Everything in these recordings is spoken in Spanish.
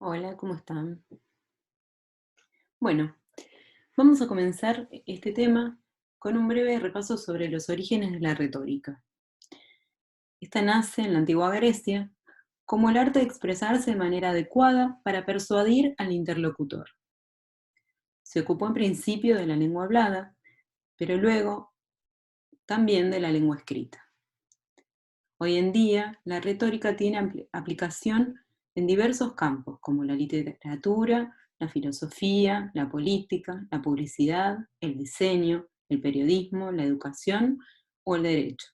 Hola, ¿cómo están? Bueno, vamos a comenzar este tema con un breve repaso sobre los orígenes de la retórica. Esta nace en la antigua Grecia como el arte de expresarse de manera adecuada para persuadir al interlocutor. Se ocupó en principio de la lengua hablada, pero luego también de la lengua escrita. Hoy en día, la retórica tiene aplicación en diversos campos, como la literatura, la filosofía, la política, la publicidad, el diseño, el periodismo, la educación o el derecho.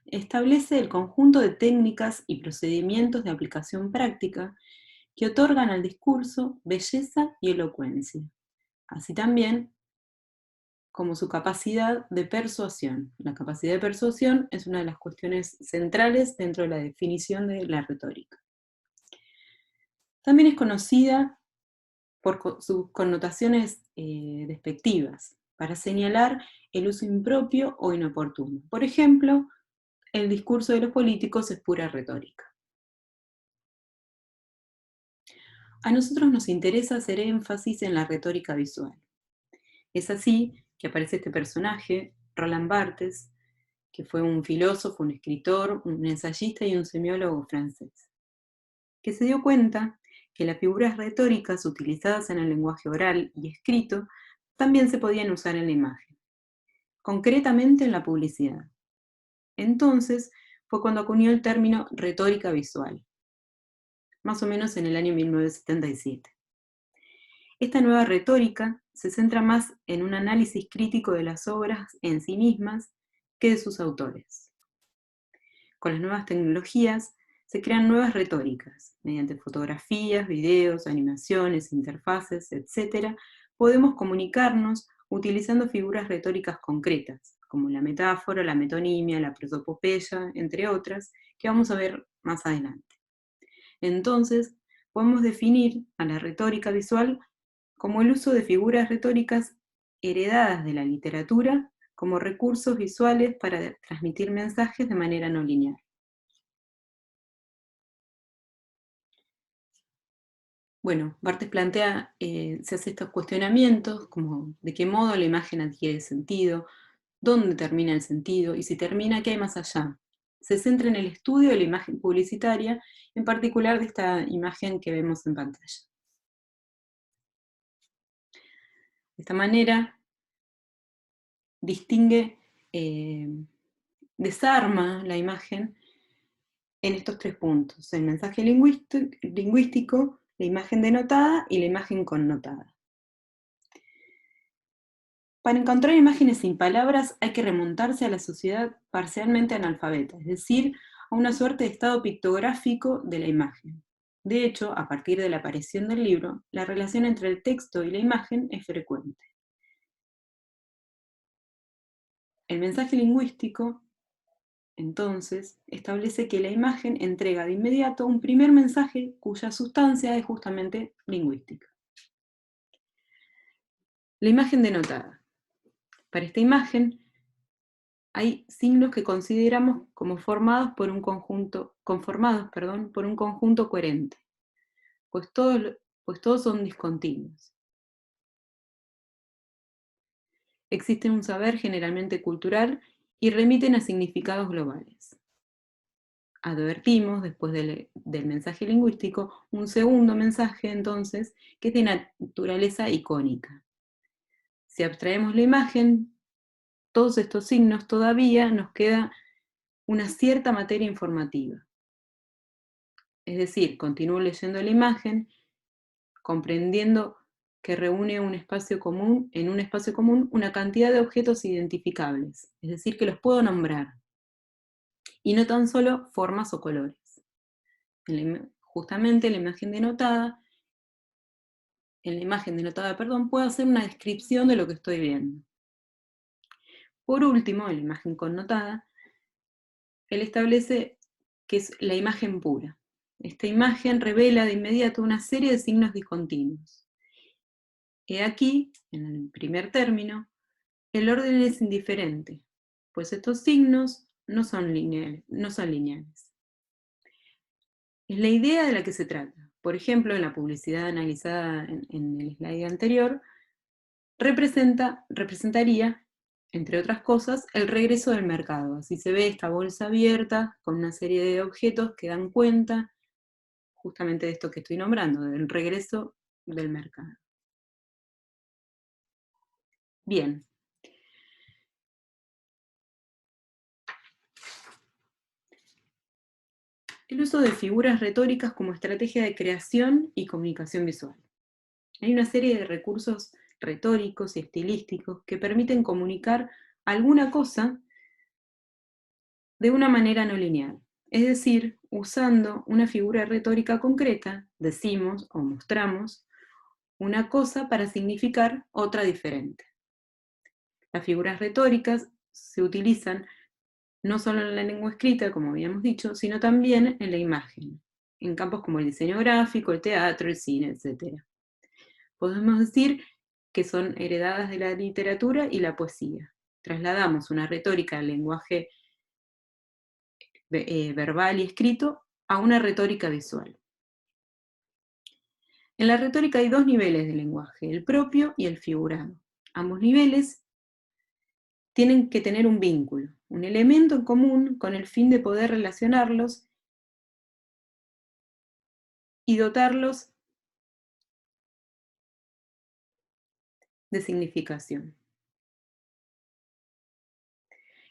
Establece el conjunto de técnicas y procedimientos de aplicación práctica que otorgan al discurso belleza y elocuencia, así también como su capacidad de persuasión. La capacidad de persuasión es una de las cuestiones centrales dentro de la definición de la retórica. También es conocida por sus connotaciones despectivas, para señalar el uso impropio o inoportuno. Por ejemplo, el discurso de los políticos es pura retórica. A nosotros nos interesa hacer énfasis en la retórica visual. Es así que aparece este personaje, Roland Barthes, que fue un filósofo, un escritor, un ensayista y un semiólogo francés, que se dio cuenta que las figuras retóricas utilizadas en el lenguaje oral y escrito también se podían usar en la imagen, concretamente en la publicidad. Entonces fue cuando acuñó el término retórica visual, más o menos en el año 1977. Esta nueva retórica se centra más en un análisis crítico de las obras en sí mismas que de sus autores. Con las nuevas tecnologías se crean nuevas retóricas. Mediante fotografías, videos, animaciones, interfaces, etc., podemos comunicarnos utilizando figuras retóricas concretas, como la metáfora, la metonimia, la prosopopeya, entre otras, que vamos a ver más adelante. Entonces, podemos definir a la retórica visual como el uso de figuras retóricas heredadas de la literatura como recursos visuales para transmitir mensajes de manera no lineal. Bueno, Barthes plantea, se hace estos cuestionamientos, como de qué modo la imagen adquiere sentido, dónde termina el sentido y si termina, qué hay más allá. Se centra en el estudio de la imagen publicitaria, en particular de esta imagen que vemos en pantalla. De esta manera, distingue, eh, desarma la imagen en estos tres puntos: el mensaje lingüístico, la imagen denotada y la imagen connotada. Para encontrar imágenes sin palabras hay que remontarse a la sociedad parcialmente analfabeta, es decir, a una suerte de estado pictográfico de la imagen. De hecho, a partir de la aparición del libro, la relación entre el texto y la imagen es frecuente. El mensaje lingüístico, entonces, establece que la imagen entrega de inmediato un primer mensaje cuya sustancia es justamente lingüística. La imagen denotada. Para esta imagen hay signos que consideramos como conformados, por un conjunto coherente, pues todos son discontinuos. Existe un saber generalmente cultural y remiten a significados globales. Advertimos, después del mensaje lingüístico, un segundo mensaje, entonces, que es de naturaleza icónica. Si abstraemos la imagen, todos estos signos, todavía nos queda una cierta materia informativa. Es decir, continúo leyendo la imagen, comprendiendo que reúne en un espacio común una cantidad de objetos identificables, es decir, que los puedo nombrar, y no tan solo formas o colores. Justamente en la imagen denotada, puedo hacer una descripción de lo que estoy viendo. Por último, en la imagen connotada, él establece que es la imagen pura. Esta imagen revela de inmediato una serie de signos discontinuos. He aquí, en el primer término, el orden es indiferente, pues estos signos no son lineales. Es la idea de la que se trata. Por ejemplo, en la publicidad analizada en el slide anterior, representaría, entre otras cosas, el regreso del mercado. Así se ve esta bolsa abierta con una serie de objetos que dan cuenta justamente de esto que estoy nombrando, del regreso del mercado. Bien. El uso de figuras retóricas como estrategia de creación y comunicación visual. Hay una serie de recursos retóricos y estilísticos que permiten comunicar alguna cosa de una manera no lineal. Es decir, usando una figura retórica concreta, decimos o mostramos una cosa para significar otra diferente. Las figuras retóricas se utilizan no solo en la lengua escrita, como habíamos dicho, sino también en la imagen, en campos como el diseño gráfico, el teatro, el cine, etc. Podemos decir que son heredadas de la literatura y la poesía. Trasladamos una retórica al lenguaje verbal y escrito a una retórica visual. En la retórica hay dos niveles de lenguaje, el propio y el figurado. Ambos niveles tienen que tener un vínculo, un elemento en común con el fin de poder relacionarlos y dotarlos de significación.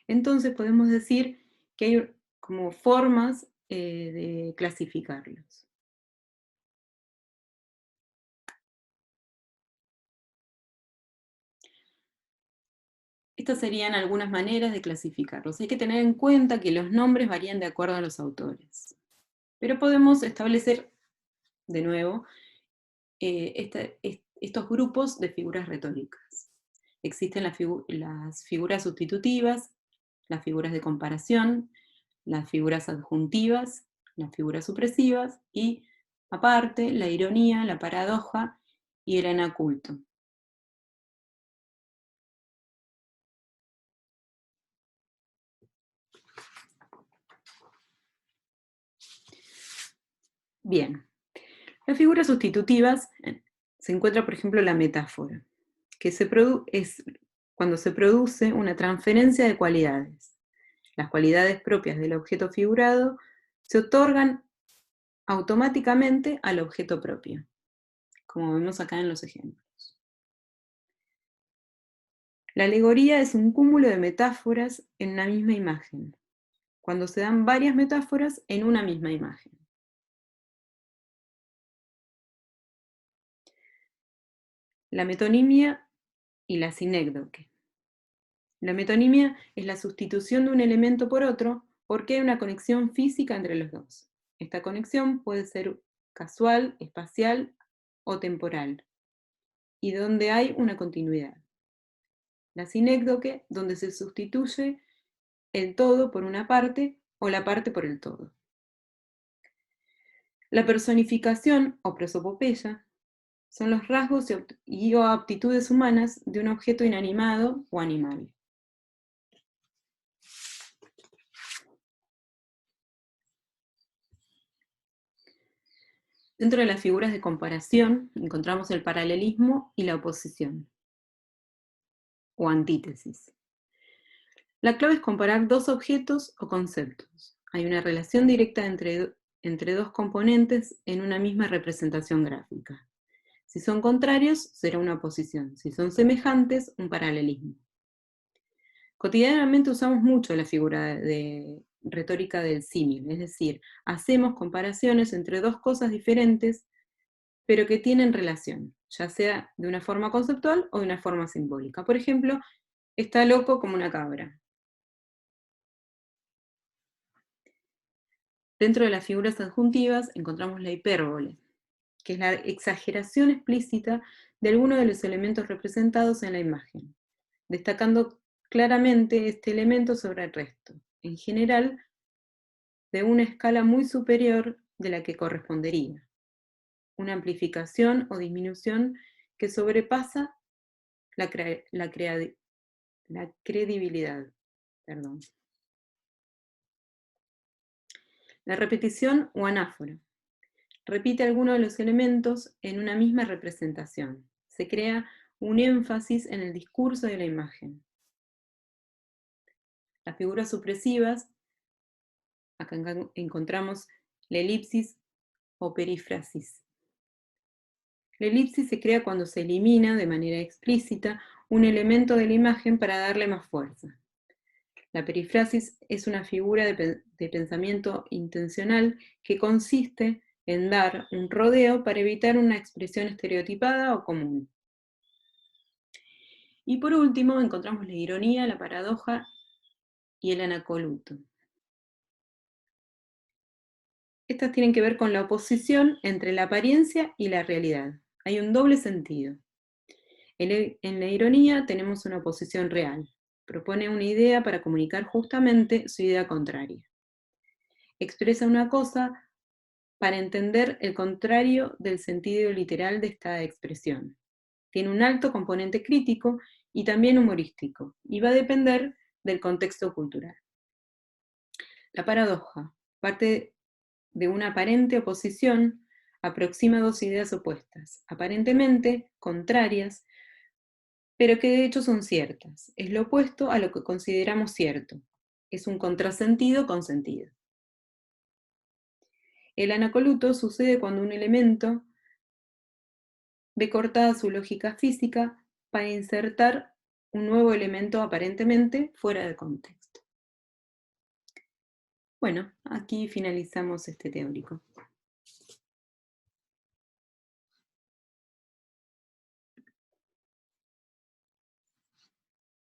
Entonces podemos decir que hay como formas de clasificarlos. Estas serían algunas maneras de clasificarlos. Hay que tener en cuenta que los nombres varían de acuerdo a los autores. Pero podemos establecer, de nuevo, estos grupos de figuras retóricas. Existen las figuras sustitutivas, las figuras de comparación, las figuras adjuntivas, las figuras supresivas y, aparte, la ironía, la paradoja y el anaculto. Bien, las figuras sustitutivas se encuentra, por ejemplo, la metáfora, que es cuando se produce una transferencia de cualidades. Las cualidades propias del objeto figurado se otorgan automáticamente al objeto propio, como vemos acá en los ejemplos. La alegoría es un cúmulo de metáforas en una misma imagen, cuando se dan varias metáforas en una misma imagen. La metonimia y la sinécdoque. La metonimia es la sustitución de un elemento por otro porque hay una conexión física entre los dos. Esta conexión puede ser casual, espacial o temporal, y donde hay una continuidad. La sinécdoque, donde se sustituye el todo por una parte o la parte por el todo. La personificación o prosopopeya son los rasgos y o aptitudes humanas de un objeto inanimado o animal. Dentro de las figuras de comparación encontramos el paralelismo y la oposición, o antítesis. La clave es comparar dos objetos o conceptos. Hay una relación directa entre dos componentes en una misma representación gráfica. Si son contrarios, será una oposición. Si son semejantes, un paralelismo. Cotidianamente usamos mucho la figura de retórica del símil, es decir, hacemos comparaciones entre dos cosas diferentes, pero que tienen relación, ya sea de una forma conceptual o de una forma simbólica. Por ejemplo, está loco como una cabra. Dentro de las figuras adjuntivas encontramos la hipérbole, que es la exageración explícita de alguno de los elementos representados en la imagen, destacando claramente este elemento sobre el resto, en general de una escala muy superior de la que correspondería, una amplificación o disminución que sobrepasa la credibilidad. Perdón. La repetición o anáfora. repite algunos de los elementos en una misma representación. Se crea un énfasis en el discurso de la imagen. Las figuras supresivas, acá encontramos la elipsis o perífrasis. La elipsis se crea cuando se elimina de manera explícita un elemento de la imagen para darle más fuerza. La perífrasis es una figura de pensamiento intencional que consiste en dar un rodeo para evitar una expresión estereotipada o común. Y por último, encontramos la ironía, la paradoja y el anacoluto. Estas tienen que ver con la oposición entre la apariencia y la realidad. Hay un doble sentido. En la ironía tenemos una oposición real. Propone una idea para comunicar justamente su idea contraria. Expresa una cosa para entender el contrario del sentido literal de esta expresión. Tiene un alto componente crítico y también humorístico, y va a depender del contexto cultural. La paradoja parte de una aparente oposición, aproxima dos ideas opuestas, aparentemente contrarias, pero que de hecho son ciertas. Es lo opuesto a lo que consideramos cierto. Es un contrasentido con sentido. El anacoluto sucede cuando un elemento ve cortada su lógica física para insertar un nuevo elemento aparentemente fuera de contexto. Bueno, aquí finalizamos este teórico.